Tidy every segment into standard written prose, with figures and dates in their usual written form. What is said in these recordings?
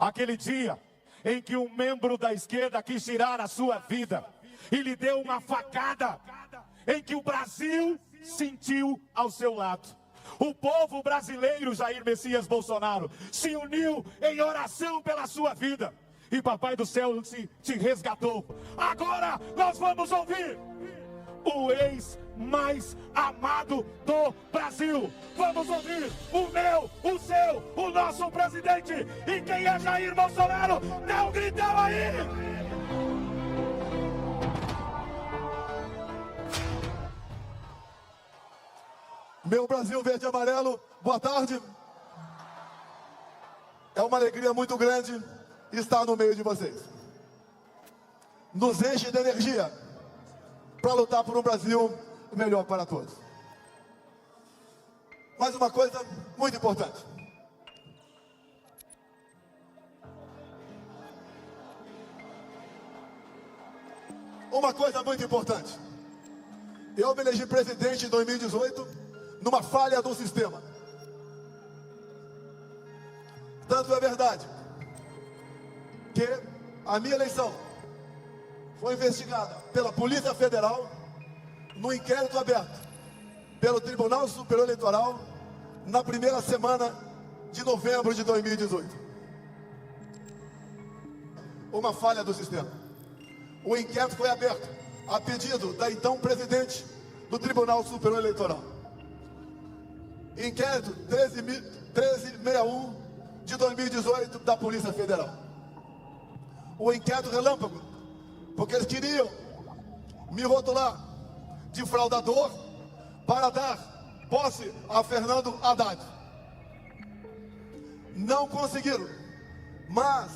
Aquele dia em que um membro da esquerda quis tirar a sua vida e lhe deu uma facada, em que o Brasil sentiu ao seu lado. O povo brasileiro, Jair Messias Bolsonaro, se uniu em oração pela sua vida. E Papai do Céu te resgatou. Agora nós vamos ouvir o ex mais amado do Brasil. Vamos ouvir o meu, o seu, o nosso presidente. E quem é Jair Bolsonaro? Não gritam aí! Meu Brasil verde e amarelo, boa tarde. É uma alegria muito grande estar no meio de vocês. Nos enche de energia para lutar por um Brasil melhor para todos. Mas uma coisa muito importante. Uma coisa muito importante. Eu me elegi presidente em 2018 numa falha do sistema. Tanto é verdade que a minha eleição foi investigada pela Polícia Federal no inquérito aberto pelo Tribunal Superior Eleitoral na primeira semana de novembro de 2018. Uma falha do sistema. O inquérito foi aberto a pedido da então presidente do Tribunal Superior Eleitoral. Inquérito 1361 de 2018 da Polícia Federal. O inquérito relâmpago, porque eles queriam me rotular de fraudador para dar posse a Fernando Haddad. Não conseguiram, mas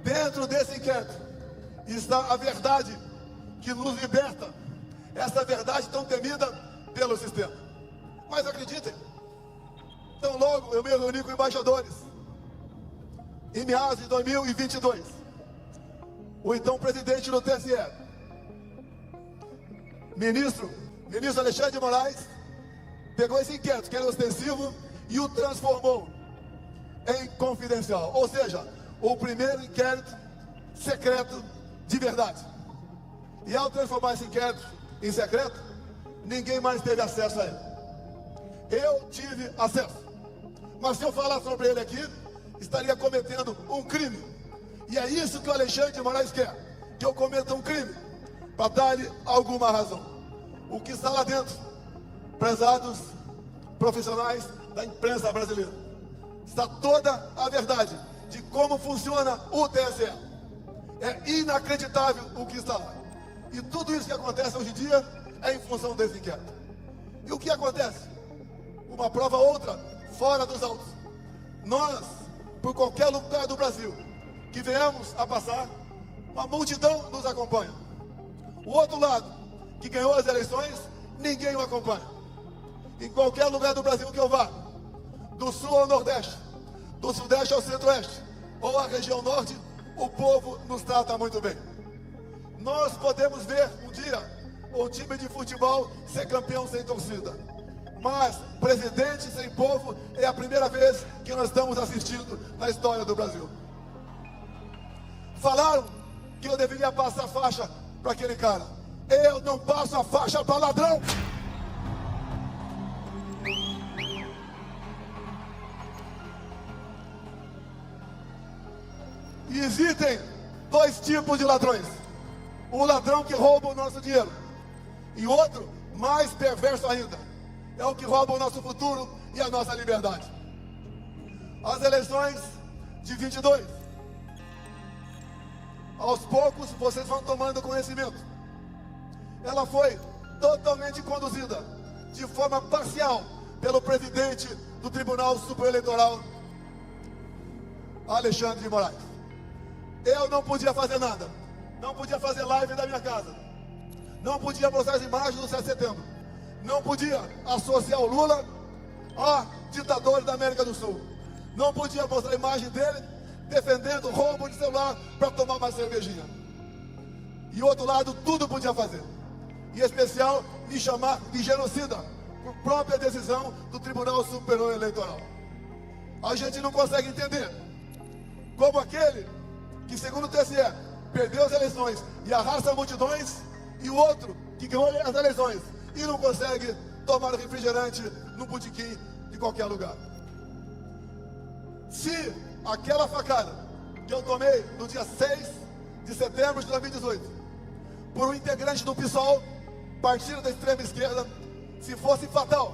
dentro desse inquérito está a verdade que nos liberta, essa verdade tão temida pelo sistema. Mas acreditem, tão logo eu me reuni com embaixadores, em meados de 2022, o então presidente do TSE, ministro Alexandre de Moraes, pegou esse inquérito, que era ostensivo, e o transformou em confidencial. Ou seja, o primeiro inquérito secreto de verdade. E ao transformar esse inquérito em secreto, ninguém mais teve acesso a ele. Eu tive acesso. Mas se eu falar sobre ele aqui, estaria cometendo um crime. E é isso que o Alexandre de Moraes quer, que eu cometa um crime, para dar-lhe alguma razão. O que está lá dentro, prezados profissionais da imprensa brasileira, está toda a verdade de como funciona o TSE. É inacreditável o que está lá. E tudo isso que acontece hoje em dia é em função desse inquérito. E o que acontece? Uma prova outra, fora dos autos. Nós, por qualquer lugar do Brasil que venhamos a passar, uma multidão nos acompanha. O outro lado, que ganhou as eleições, ninguém o acompanha. Em qualquer lugar do Brasil que eu vá, do sul ao nordeste, do sudeste ao centro-oeste, ou a região norte, o povo nos trata muito bem. Nós podemos ver um dia um time de futebol ser campeão sem torcida, mas presidente sem povo é a primeira vez que nós estamos assistindo na história do Brasil. Falaram que eu deveria passar a faixa para aquele cara. Eu não passo a faixa para ladrão. E existem dois tipos de ladrões. O ladrão que rouba o nosso dinheiro, e outro, mais perverso ainda, é o que rouba o nosso futuro e a nossa liberdade. As eleições de 22, aos poucos vocês vão tomando conhecimento. Ela foi totalmente conduzida de forma parcial pelo presidente do Tribunal Superior Eleitoral, Alexandre de Moraes. Eu não podia fazer nada. Não podia fazer live da minha casa. Não podia mostrar as imagens do 7 de setembro. Não podia associar o Lula a ditadores da América do Sul. Não podia mostrar a imagem dele defendendo roubo de celular para tomar uma cervejinha. E o outro lado, tudo podia fazer. Em especial, me chamar de genocida, por própria decisão do Tribunal Superior Eleitoral. A gente não consegue entender como aquele que, segundo o TSE, perdeu as eleições e arrasta multidões, e o outro que ganhou as eleições e não consegue tomar refrigerante no botequim de qualquer lugar. Se aquela facada que eu tomei no dia 6 de setembro de 2018, por um integrante do PSOL, partido da extrema esquerda, se fosse fatal,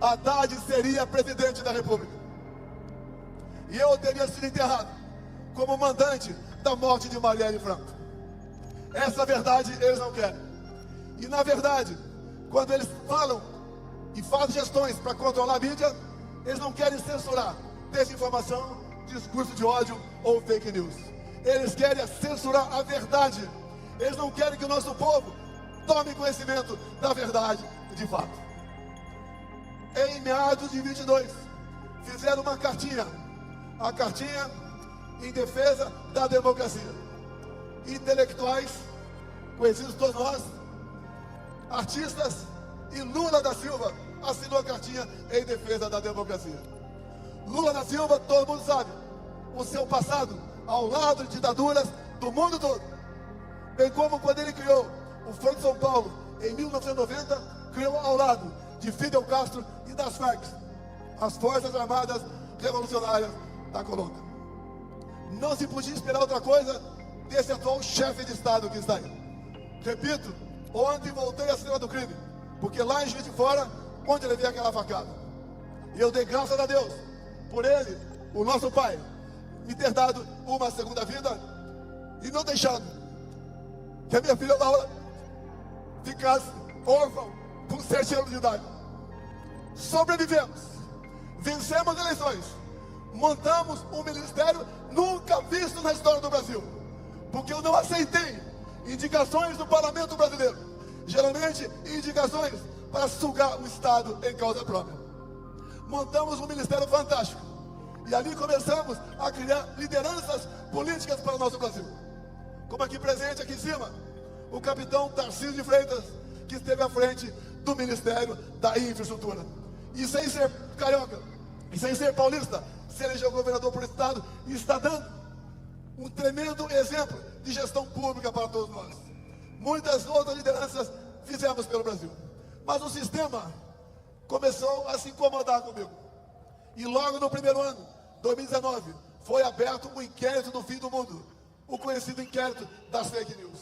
Haddad seria presidente da República. E eu teria sido enterrado como mandante da morte de Marielle Franco. Essa verdade eles não querem. E na verdade, quando eles falam e fazem gestões para controlar a mídia, eles não querem censurar desinformação, discurso de ódio ou fake news. Eles querem censurar a verdade. Eles não querem que o nosso povo tome conhecimento da verdade de fato. Em meados de 22, fizeram uma cartinha, a cartinha em defesa da democracia. Intelectuais, conhecidos todos nós, artistas, e Lula da Silva assinou a cartinha em defesa da democracia. Lula da Silva, todo mundo sabe, o seu passado ao lado de ditaduras do mundo todo. Bem como quando ele criou o Foro de São Paulo em 1990, criou ao lado de Fidel Castro e das Farc, as Forças Armadas Revolucionárias da Colômbia. Não se podia esperar outra coisa desse atual chefe de Estado que está aí. Repito, ontem voltei à cena do crime, porque lá em Juiz de Fora, onde levei aquela facada, e eu dei graças a Deus por ele, o nosso pai, me ter dado uma segunda vida e não deixado que a minha filha Laura ficasse órfã com 7 anos de idade. Sobrevivemos, vencemos eleições, montamos um ministério nunca visto na história do Brasil, porque eu não aceitei indicações do parlamento brasileiro, geralmente indicações para sugar o Estado em causa própria. Montamos um ministério fantástico e ali começamos a criar lideranças políticas para o nosso Brasil, como aqui presente, aqui em cima, o capitão Tarcísio de Freitas, que esteve à frente do Ministério da Infraestrutura, e sem ser carioca, e sem ser paulista, se elegeu governador por estado e está dando um tremendo exemplo de gestão pública para todos nós. Muitas outras lideranças fizemos pelo Brasil, mas o sistema começou a se incomodar comigo. E logo no primeiro ano, 2019, foi aberto um inquérito do fim do mundo, o conhecido inquérito das fake news.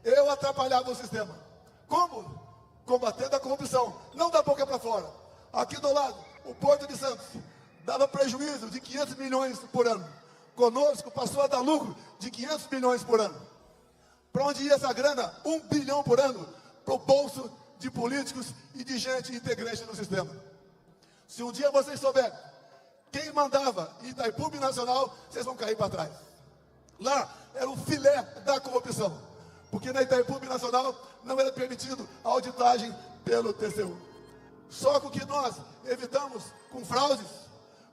Eu atrapalhava o sistema. Como? Combatendo a corrupção, não da boca para fora. Aqui do lado, o Porto de Santos dava prejuízo de 500 milhões por ano. Conosco passou a dar lucro de 500 milhões por ano. Para onde ia essa grana? 1 bilhão por ano para o bolso de políticos e de gente integrante no sistema. Se um dia vocês souberem quem mandava em Itaipu Nacional, vocês vão cair para trás. Lá era o filé da corrupção, porque na Itaipu Nacional não era permitido a auditagem pelo TCU. Só com o que nós evitamos com fraudes,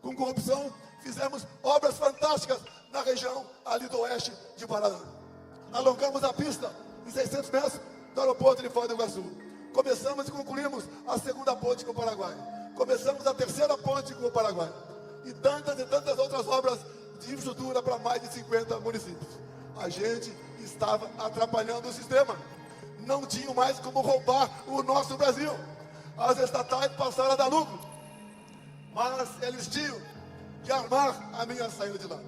com corrupção, fizemos obras fantásticas na região ali do oeste de Paraná. Alongamos a pista em 600 metros do aeroporto de Foz do Iguaçu. Começamos e concluímos a segunda ponte com o Paraguai. Começamos a terceira ponte com o Paraguai. E tantas outras obras de infraestrutura para mais de 50 municípios. A gente estava atrapalhando o sistema. Não tinham mais como roubar o nosso Brasil. As estatais passaram a dar lucro, mas eles tinham que armar a minha saída de lá.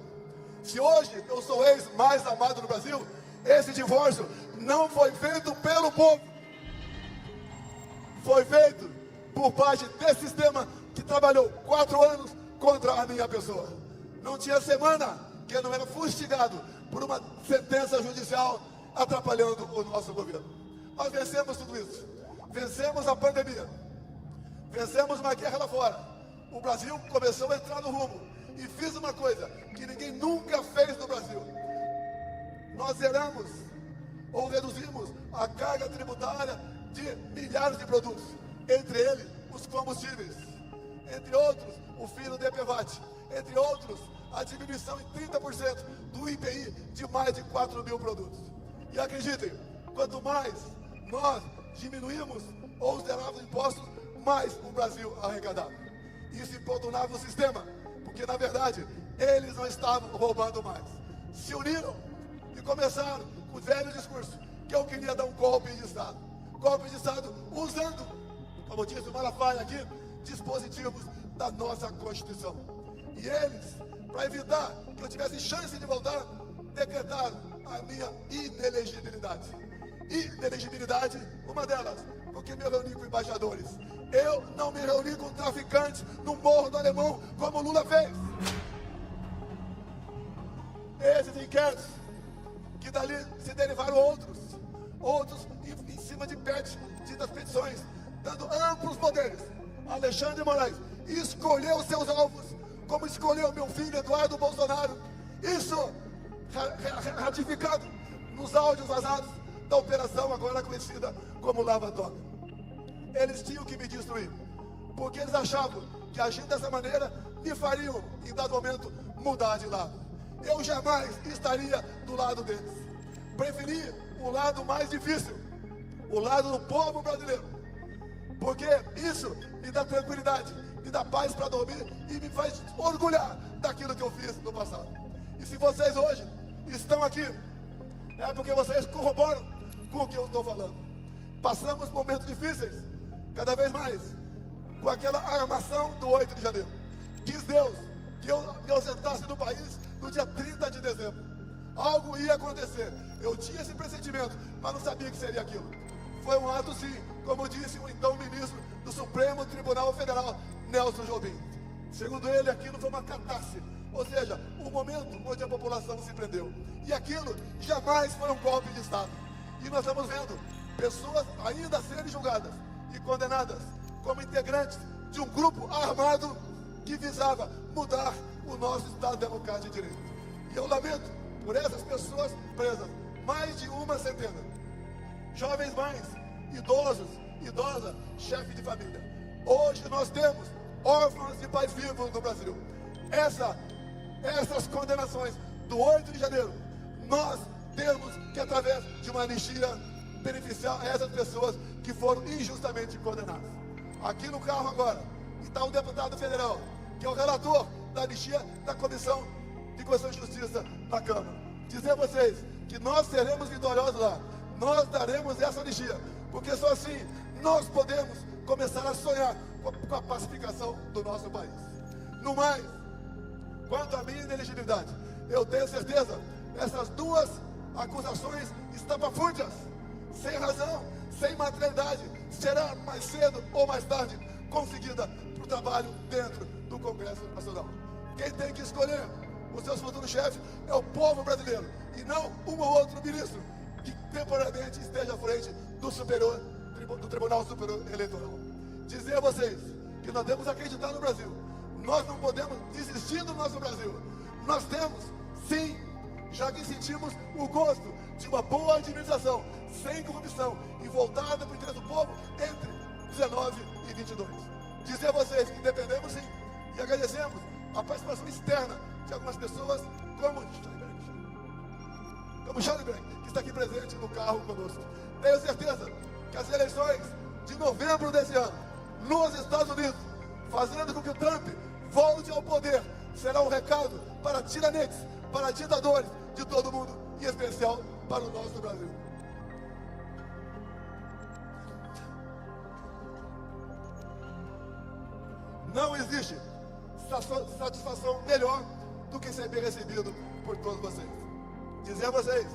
Se hoje eu sou o ex mais amado do Brasil, esse divórcio não foi feito pelo povo. Foi feito por parte desse sistema que trabalhou 4 anos contra a minha pessoa. Não tinha semana que eu não era fustigado por uma sentença judicial atrapalhando o nosso governo. Nós vencemos tudo isso. Vencemos a pandemia. Vencemos uma guerra lá fora. O Brasil começou a entrar no rumo. E fiz uma coisa que ninguém nunca fez no Brasil. Nós zeramos ou reduzimos a carga tributária de milhares de produtos. Entre eles, os combustíveis. Entre outros, o fim do DPVAT. Entre outros, a diminuição em 30% do IPI de mais de 4 mil produtos. E acreditem, quanto mais nós diminuímos ou zerávamos impostos, mais o Brasil arrecadava. Isso importunava o sistema, porque na verdade eles não estavam roubando mais. Se uniram e começaram com o velho discurso que eu queria dar um golpe de Estado. Golpe de Estado usando, como disse o Malafaia aqui, dispositivos da nossa Constituição. E eles, para evitar que eu tivesse chance de voltar, decretaram a minha inelegibilidade. Inelegibilidade, uma delas, porque me reuni com embaixadores. Eu não me reuni com traficantes no Morro do Alemão, como Lula fez. Esses inquéritos, que dali se derivaram outros em cima de ditas petições, dando amplos poderes. Alexandre de Moraes escolheu seus alvos, como escolheu meu filho Eduardo Bolsonaro. Isso ratificado nos áudios vazados da operação agora conhecida como Lava Toga. Eles tinham que me destruir, porque eles achavam que agindo dessa maneira me fariam, em dado momento, mudar de lado. Eu jamais estaria do lado deles. Preferi o lado mais difícil, o lado do povo brasileiro, porque isso me dá tranquilidade, me dá paz para dormir e me faz orgulhar daquilo que eu fiz no passado. E se vocês hoje estão aqui, é porque vocês corroboram com o que eu estou falando. Passamos momentos difíceis, cada vez mais, com aquela armação do 8 de janeiro. Quis Deus que eu me ausentasse do país no dia 30 de dezembro. Algo ia acontecer. Eu tinha esse pressentimento, mas não sabia que seria aquilo. Foi um ato, sim, como disse o então ministro do Supremo Tribunal Federal, Nelson Jobim. Segundo ele, aquilo foi uma catástrofe. Ou seja, o momento onde a população se prendeu. E aquilo jamais foi um golpe de Estado. E nós estamos vendo pessoas ainda serem julgadas e condenadas como integrantes de um grupo armado que visava mudar o nosso Estado Democrático de Direito. E eu lamento por essas pessoas presas, mais de uma centena. Jovens mães, idosos, idosas, chefe de família. Hoje nós temos órfãos de pais vivos no Brasil. Essas condenações do 8 de janeiro, nós temos que, através de uma anistia, beneficiar essas pessoas que foram injustamente condenadas. Aqui no carro agora está o deputado federal, que é o relator da anistia da Comissão de Justiça na Câmara. Dizer a vocês que nós seremos vitoriosos lá, nós daremos essa anistia, porque só assim nós podemos começar a sonhar com a pacificação do nosso país. No mais, quanto à minha inelegibilidade, eu tenho certeza, essas duas acusações estapafúrdias, sem razão, sem materialidade, será mais cedo ou mais tarde conseguida para o trabalho dentro do Congresso Nacional. Quem tem que escolher os seus futuros chefes é o povo brasileiro, e não um ou outro ministro que temporariamente esteja à frente do Tribunal Superior Eleitoral. Dizer a vocês que nós devemos acreditar no Brasil. Nós não podemos desistir do nosso Brasil. Nós temos, sim, já que sentimos o gosto de uma boa administração, sem corrupção e voltada para o interesse do povo entre 19 e 22. Dizer a vocês que dependemos, sim, e agradecemos a participação externa de algumas pessoas, como Schallenberg, que está aqui presente no carro conosco. Tenho certeza que as eleições de novembro desse ano, nos Estados Unidos, fazendo com que o Trump volte ao poder, será um recado para tiranetes, para ditadores de todo mundo, em especial para o nosso Brasil. Não existe satisfação melhor do que ser bem recebido por todos vocês. Dizer a vocês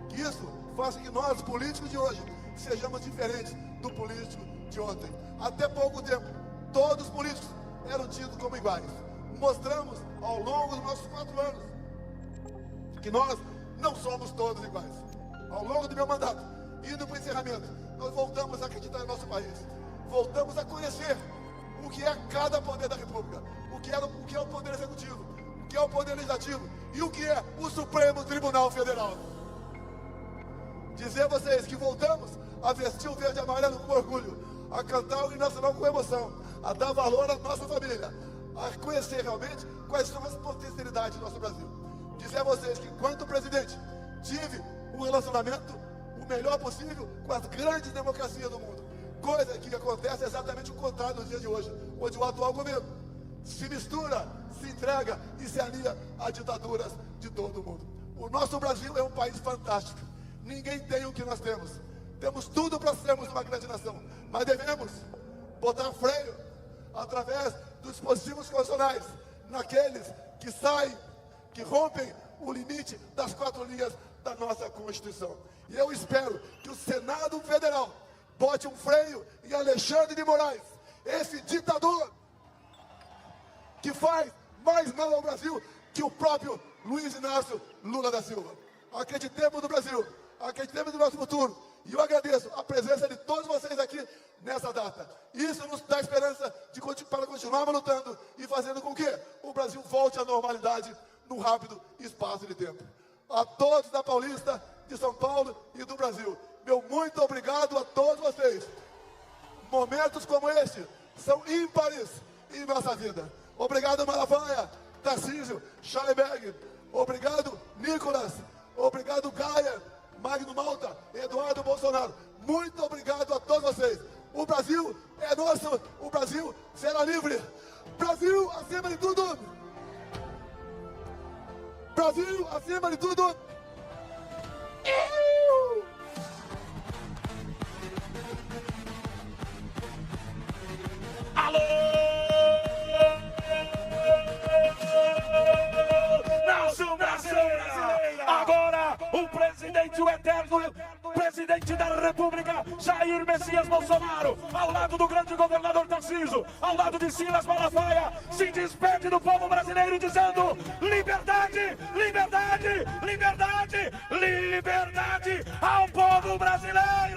que isso faça que nós, políticos de hoje, sejamos diferentes do político de ontem. Até pouco tempo, todos os políticos eram tidos como iguais. Mostramos ao longo dos nossos 4 anos que nós não somos todos iguais. Ao longo do meu mandato, indo para o encerramento, nós voltamos a acreditar no nosso país. Voltamos a conhecer o que é cada poder da República, o que é o poder executivo, o que é o poder legislativo e o que é o Supremo Tribunal Federal. Dizer a vocês que voltamos a vestir o verde e amarelo com orgulho, a cantar o hino nacional com emoção, a dar valor à nossa família, a conhecer realmente quais são as potencialidades do nosso Brasil. Dizer a vocês que, enquanto presidente, tive um relacionamento o melhor possível com as grandes democracias do mundo. Coisa que acontece exatamente o contrário no dia de hoje, onde o atual governo se mistura, se entrega e se alia a ditaduras de todo o mundo. O nosso Brasil é um país fantástico. Ninguém tem o que nós temos. Temos tudo para sermos uma grande nação, mas devemos botar freio através dos dispositivos constitucionais naqueles que saem, que rompem o limite das 4 linhas da nossa Constituição. E eu espero que o Senado Federal bote um freio em Alexandre de Moraes, esse ditador que faz mais mal ao Brasil que o próprio Luiz Inácio Lula da Silva. Acreditemos no Brasil, acreditemos no nosso futuro. E eu agradeço a presença de todos vocês aqui nessa data. Isso nos dá esperança para continuarmos lutando e fazendo com que o Brasil volte à normalidade num rápido espaço de tempo. A todos da Paulista, de São Paulo e do Brasil, meu muito obrigado a todos vocês. Momentos como este são ímpares em nossa vida. Obrigado, Malafaia, Tarcísio, Schallenberg. Obrigado, Nicolas. Obrigado, Gaia, Magno Malta, Eduardo Bolsonaro. Muito obrigado a todos vocês. O Brasil é nosso, o Brasil será livre. Brasil acima de tudo. Brasil acima de tudo. Alô! Nação brasileira! Agora o presidente, o eterno presidente da República, Jair Messias Bolsonaro, ao lado do grande governador Tarcísio, ao lado de Silas Malafaia, se despede do povo brasileiro dizendo: liberdade, liberdade, liberdade, liberdade ao povo brasileiro!